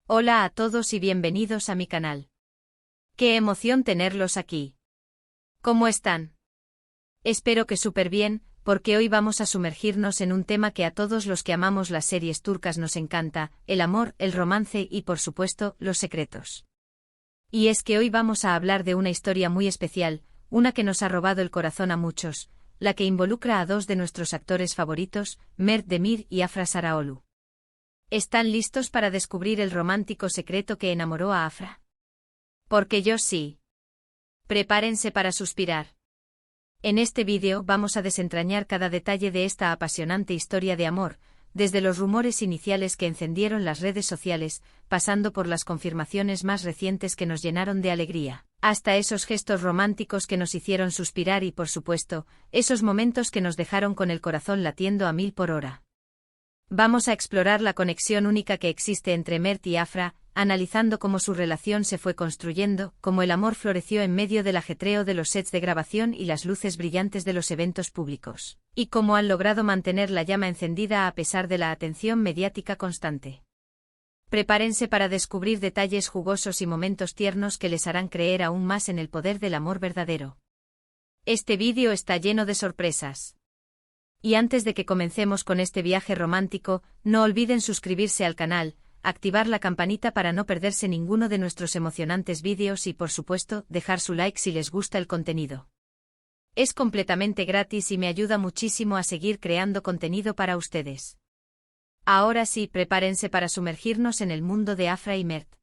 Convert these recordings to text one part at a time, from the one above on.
Hola a todos y bienvenidos a mi canal. Qué emoción tenerlos aquí. ¿Cómo están? Espero que súper bien, porque hoy vamos a sumergirnos en un tema que a todos los que amamos las series turcas nos encanta, el amor, el romance y por supuesto, los secretos. Y es que hoy vamos a hablar de una historia muy especial, una que nos ha robado el corazón a muchos, la que involucra a dos de nuestros actores favoritos, Mert Demir y Afra Sarıoğlu. ¿Están listos para descubrir el romántico secreto que enamoró a Afra? Porque yo sí. Prepárense para suspirar. En este vídeo vamos a desentrañar cada detalle de esta apasionante historia de amor, desde los rumores iniciales que encendieron las redes sociales, pasando por las confirmaciones más recientes que nos llenaron de alegría, hasta esos gestos románticos que nos hicieron suspirar y, por supuesto, esos momentos que nos dejaron con el corazón latiendo a 1000 por hora. Vamos a explorar la conexión única que existe entre Mert y Afra, analizando cómo su relación se fue construyendo, cómo el amor floreció en medio del ajetreo de los sets de grabación y las luces brillantes de los eventos públicos, y cómo han logrado mantener la llama encendida a pesar de la atención mediática constante. Prepárense para descubrir detalles jugosos y momentos tiernos que les harán creer aún más en el poder del amor verdadero. Este vídeo está lleno de sorpresas. Y antes de que comencemos con este viaje romántico, no olviden suscribirse al canal, activar la campanita para no perderse ninguno de nuestros emocionantes vídeos y, por supuesto, dejar su like si les gusta el contenido. Es completamente gratis y me ayuda muchísimo a seguir creando contenido para ustedes. Ahora sí, prepárense para sumergirnos en el mundo de Afra y Mert.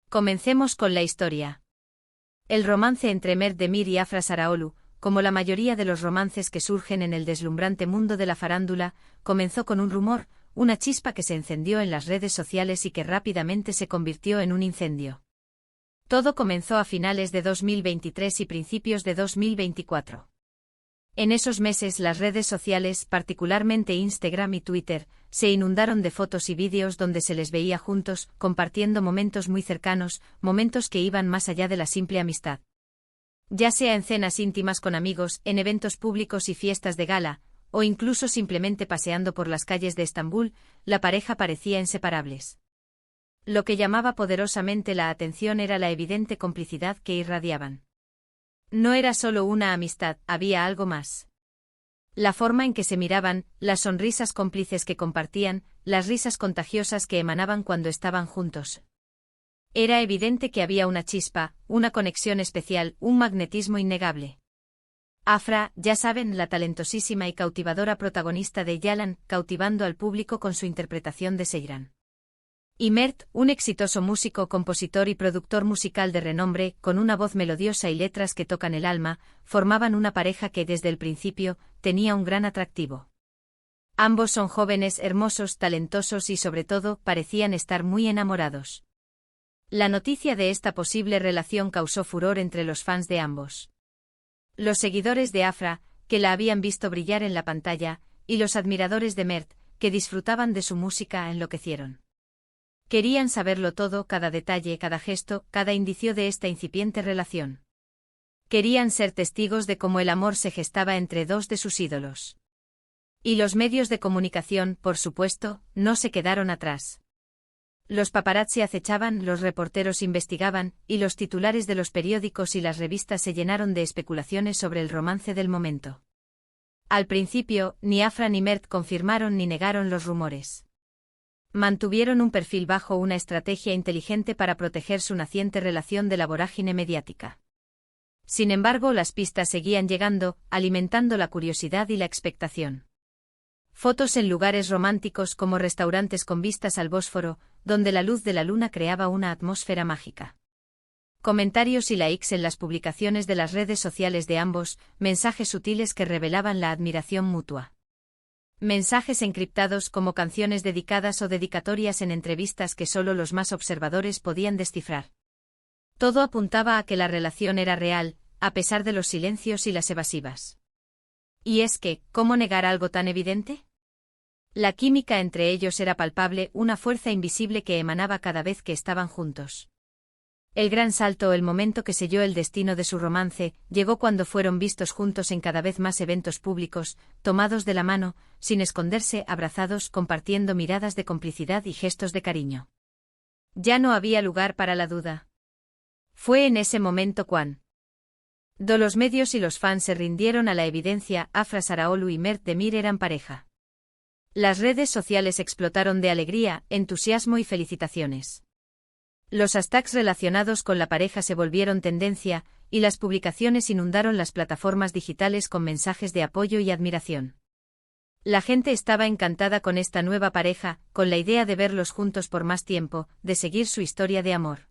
Comencemos con la historia. El romance entre Mert Demir y Afra Sarıoğlu, como la mayoría de los romances que surgen en el deslumbrante mundo de la farándula, comenzó con un rumor, una chispa que se encendió en las redes sociales y que rápidamente se convirtió en un incendio. Todo comenzó a finales de 2023 y principios de 2024. En esos meses las redes sociales, particularmente Instagram y Twitter, se inundaron de fotos y vídeos donde se les veía juntos, compartiendo momentos muy cercanos, momentos que iban más allá de la simple amistad. Ya sea en cenas íntimas con amigos, en eventos públicos y fiestas de gala, o incluso simplemente paseando por las calles de Estambul, la pareja parecía inseparables. Lo que llamaba poderosamente la atención era la evidente complicidad que irradiaban. No era solo una amistad, había algo más. La forma en que se miraban, las sonrisas cómplices que compartían, las risas contagiosas que emanaban cuando estaban juntos. Era evidente que había una chispa, una conexión especial, un magnetismo innegable. Afra, ya saben, la talentosísima y cautivadora protagonista de Yalan, cautivando al público con su interpretación de Seyran. Y Mert, un exitoso músico, compositor y productor musical de renombre, con una voz melodiosa y letras que tocan el alma, formaban una pareja que desde el principio tenía un gran atractivo. Ambos son jóvenes, hermosos, talentosos y sobre todo parecían estar muy enamorados. La noticia de esta posible relación causó furor entre los fans de ambos. Los seguidores de Afra, que la habían visto brillar en la pantalla, y los admiradores de Mert, que disfrutaban de su música, enloquecieron. Querían saberlo todo, cada detalle, cada gesto, cada indicio de esta incipiente relación. Querían ser testigos de cómo el amor se gestaba entre dos de sus ídolos. Y los medios de comunicación, por supuesto, no se quedaron atrás. Los paparazzi acechaban, los reporteros investigaban, y los titulares de los periódicos y las revistas se llenaron de especulaciones sobre el romance del momento. Al principio, ni Afra ni Mert confirmaron ni negaron los rumores. Mantuvieron un perfil bajo, una estrategia inteligente para proteger su naciente relación de la vorágine mediática. Sin embargo, las pistas seguían llegando, alimentando la curiosidad y la expectación. Fotos en lugares románticos como restaurantes con vistas al Bósforo, donde la luz de la luna creaba una atmósfera mágica. Comentarios y likes en las publicaciones de las redes sociales de ambos, mensajes sutiles que revelaban la admiración mutua. Mensajes encriptados como canciones dedicadas o dedicatorias en entrevistas que solo los más observadores podían descifrar. Todo apuntaba a que la relación era real, a pesar de los silencios y las evasivas. Y es que, ¿cómo negar algo tan evidente? La química entre ellos era palpable, una fuerza invisible que emanaba cada vez que estaban juntos. El gran salto, el momento que selló el destino de su romance, llegó cuando fueron vistos juntos en cada vez más eventos públicos, tomados de la mano, sin esconderse, abrazados, compartiendo miradas de complicidad y gestos de cariño. Ya no había lugar para la duda. Fue en ese momento cuando los medios y los fans se rindieron a la evidencia: Afra Saraolu y Mert Demir eran pareja. Las redes sociales explotaron de alegría, entusiasmo y felicitaciones. Los hashtags relacionados con la pareja se volvieron tendencia, y las publicaciones inundaron las plataformas digitales con mensajes de apoyo y admiración. La gente estaba encantada con esta nueva pareja, con la idea de verlos juntos por más tiempo, de seguir su historia de amor.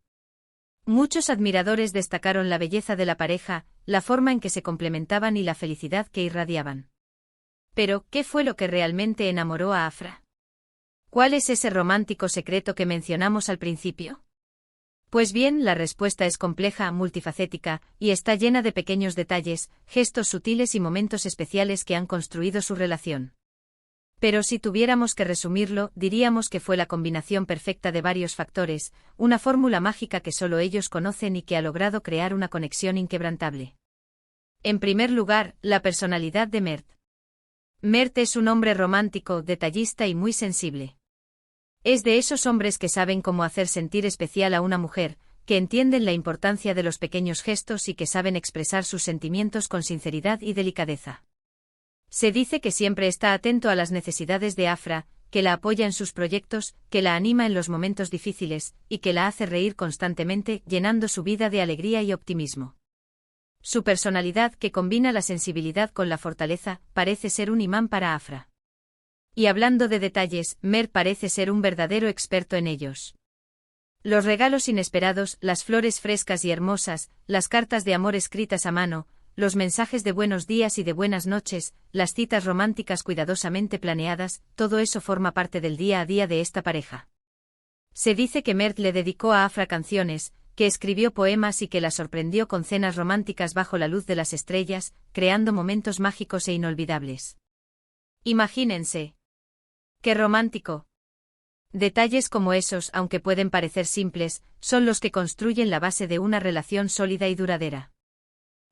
Muchos admiradores destacaron la belleza de la pareja, la forma en que se complementaban y la felicidad que irradiaban. Pero, ¿qué fue lo que realmente enamoró a Afra? ¿Cuál es ese romántico secreto que mencionamos al principio? Pues bien, la respuesta es compleja, multifacética, y está llena de pequeños detalles, gestos sutiles y momentos especiales que han construido su relación. Pero si tuviéramos que resumirlo, diríamos que fue la combinación perfecta de varios factores, una fórmula mágica que solo ellos conocen y que ha logrado crear una conexión inquebrantable. En primer lugar, la personalidad de Mert. Mert es un hombre romántico, detallista y muy sensible. Es de esos hombres que saben cómo hacer sentir especial a una mujer, que entienden la importancia de los pequeños gestos y que saben expresar sus sentimientos con sinceridad y delicadeza. Se dice que siempre está atento a las necesidades de Afra, que la apoya en sus proyectos, que la anima en los momentos difíciles, y que la hace reír constantemente, llenando su vida de alegría y optimismo. Su personalidad, que combina la sensibilidad con la fortaleza, parece ser un imán para Afra. Y hablando de detalles, Mert parece ser un verdadero experto en ellos. Los regalos inesperados, las flores frescas y hermosas, las cartas de amor escritas a mano, los mensajes de buenos días y de buenas noches, las citas románticas cuidadosamente planeadas, todo eso forma parte del día a día de esta pareja. Se dice que Mert le dedicó a Afra canciones, que escribió poemas y que la sorprendió con cenas románticas bajo la luz de las estrellas, creando momentos mágicos e inolvidables. Imagínense. ¡Qué romántico! Detalles como esos, aunque pueden parecer simples, son los que construyen la base de una relación sólida y duradera.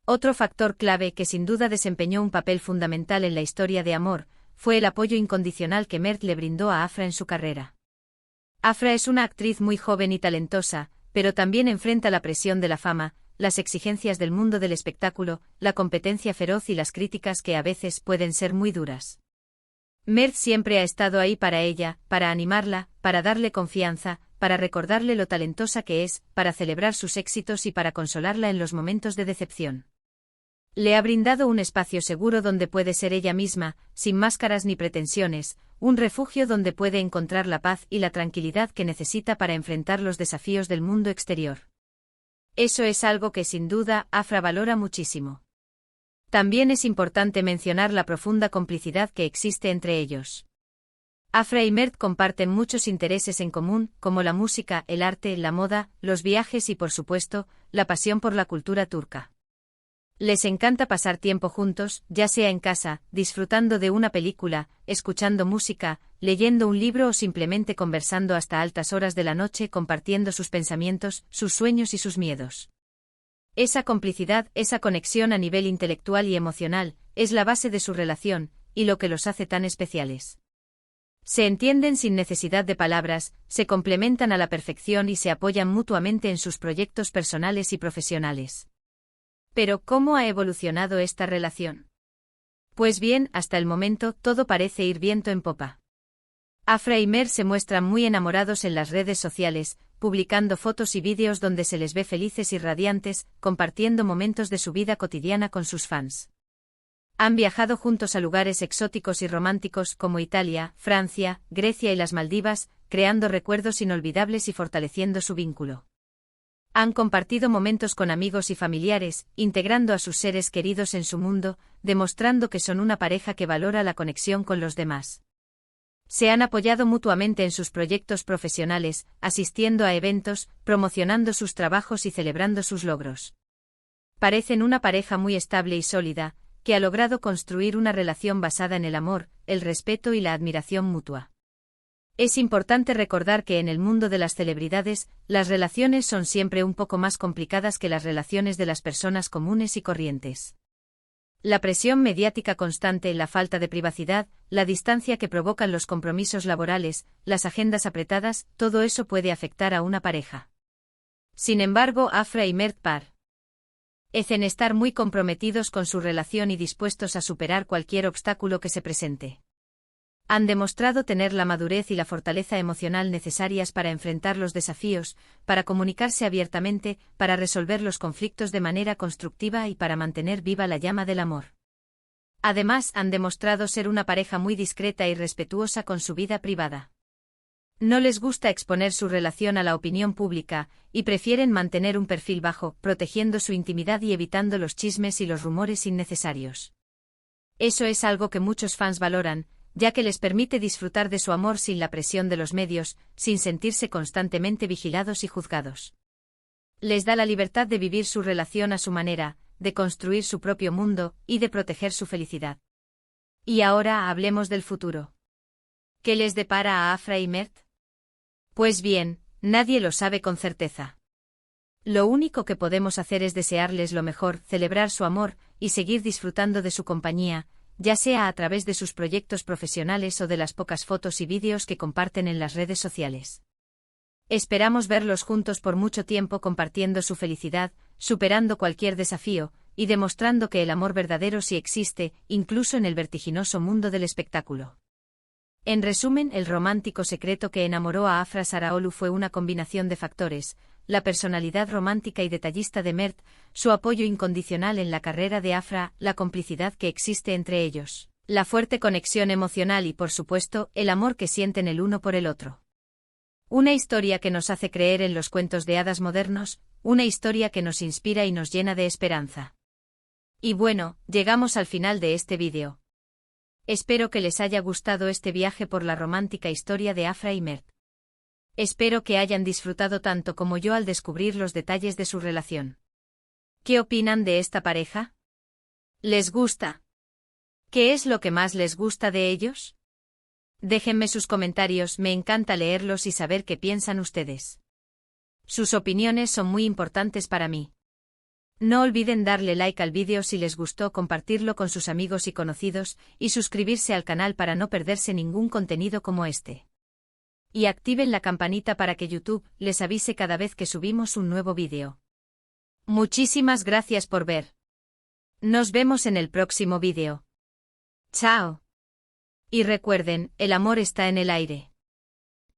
Otro factor clave que sin duda desempeñó un papel fundamental en la historia de amor, fue el apoyo incondicional que Mert le brindó a Afra en su carrera. Afra es una actriz muy joven y talentosa, pero también enfrenta la presión de la fama, las exigencias del mundo del espectáculo, la competencia feroz y las críticas que a veces pueden ser muy duras. Mert siempre ha estado ahí para ella, para animarla, para darle confianza, para recordarle lo talentosa que es, para celebrar sus éxitos y para consolarla en los momentos de decepción. Le ha brindado un espacio seguro donde puede ser ella misma, sin máscaras ni pretensiones, un refugio donde puede encontrar la paz y la tranquilidad que necesita para enfrentar los desafíos del mundo exterior. Eso es algo que sin duda Afra valora muchísimo. También es importante mencionar la profunda complicidad que existe entre ellos. Afra y Mert comparten muchos intereses en común, como la música, el arte, la moda, los viajes y por supuesto, la pasión por la cultura turca. Les encanta pasar tiempo juntos, ya sea en casa, disfrutando de una película, escuchando música, leyendo un libro o simplemente conversando hasta altas horas de la noche compartiendo sus pensamientos, sus sueños y sus miedos. Esa complicidad, esa conexión a nivel intelectual y emocional, es la base de su relación, y lo que los hace tan especiales. Se entienden sin necesidad de palabras, se complementan a la perfección y se apoyan mutuamente en sus proyectos personales y profesionales. Pero, ¿cómo ha evolucionado esta relación? Pues bien, hasta el momento, todo parece ir viento en popa. Afra y Mert se muestran muy enamorados en las redes sociales, publicando fotos y vídeos donde se les ve felices y radiantes, compartiendo momentos de su vida cotidiana con sus fans. Han viajado juntos a lugares exóticos y románticos como Italia, Francia, Grecia y las Maldivas, creando recuerdos inolvidables y fortaleciendo su vínculo. Han compartido momentos con amigos y familiares, integrando a sus seres queridos en su mundo, demostrando que son una pareja que valora la conexión con los demás. Se han apoyado mutuamente en sus proyectos profesionales, asistiendo a eventos, promocionando sus trabajos y celebrando sus logros. Parecen una pareja muy estable y sólida, que ha logrado construir una relación basada en el amor, el respeto y la admiración mutua. Es importante recordar que en el mundo de las celebridades, las relaciones son siempre un poco más complicadas que las relaciones de las personas comunes y corrientes. La presión mediática constante, la falta de privacidad, la distancia que provocan los compromisos laborales, las agendas apretadas, todo eso puede afectar a una pareja. Sin embargo, Afra y Mert parecen estar muy comprometidos con su relación y dispuestos a superar cualquier obstáculo que se presente. Han demostrado tener la madurez y la fortaleza emocional necesarias para enfrentar los desafíos, para comunicarse abiertamente, para resolver los conflictos de manera constructiva y para mantener viva la llama del amor. Además, han demostrado ser una pareja muy discreta y respetuosa con su vida privada. No les gusta exponer su relación a la opinión pública, y prefieren mantener un perfil bajo, protegiendo su intimidad y evitando los chismes y los rumores innecesarios. Eso es algo que muchos fans valoran, ya que les permite disfrutar de su amor sin la presión de los medios, sin sentirse constantemente vigilados y juzgados. Les da la libertad de vivir su relación a su manera, de construir su propio mundo y de proteger su felicidad. Y ahora hablemos del futuro. ¿Qué les depara a Afra y Mert? Pues bien, nadie lo sabe con certeza. Lo único que podemos hacer es desearles lo mejor, celebrar su amor y seguir disfrutando de su compañía, ya sea a través de sus proyectos profesionales o de las pocas fotos y vídeos que comparten en las redes sociales. Esperamos verlos juntos por mucho tiempo compartiendo su felicidad, superando cualquier desafío, y demostrando que el amor verdadero sí existe, incluso en el vertiginoso mundo del espectáculo. En resumen, el romántico secreto que enamoró a Afra Saraolu fue una combinación de factores: la personalidad romántica y detallista de Mert, su apoyo incondicional en la carrera de Afra, la complicidad que existe entre ellos, la fuerte conexión emocional y, por supuesto, el amor que sienten el uno por el otro. Una historia que nos hace creer en los cuentos de hadas modernos, una historia que nos inspira y nos llena de esperanza. Y bueno, llegamos al final de este vídeo. Espero que les haya gustado este viaje por la romántica historia de Afra y Mert. Espero que hayan disfrutado tanto como yo al descubrir los detalles de su relación. ¿Qué opinan de esta pareja? ¿Les gusta? ¿Qué es lo que más les gusta de ellos? Déjenme sus comentarios, me encanta leerlos y saber qué piensan ustedes. Sus opiniones son muy importantes para mí. No olviden darle like al vídeo si les gustó, compartirlo con sus amigos y conocidos, y suscribirse al canal para no perderse ningún contenido como este. Y activen la campanita para que YouTube les avise cada vez que subimos un nuevo vídeo. Muchísimas gracias por ver. Nos vemos en el próximo vídeo. Chao. Y recuerden, el amor está en el aire.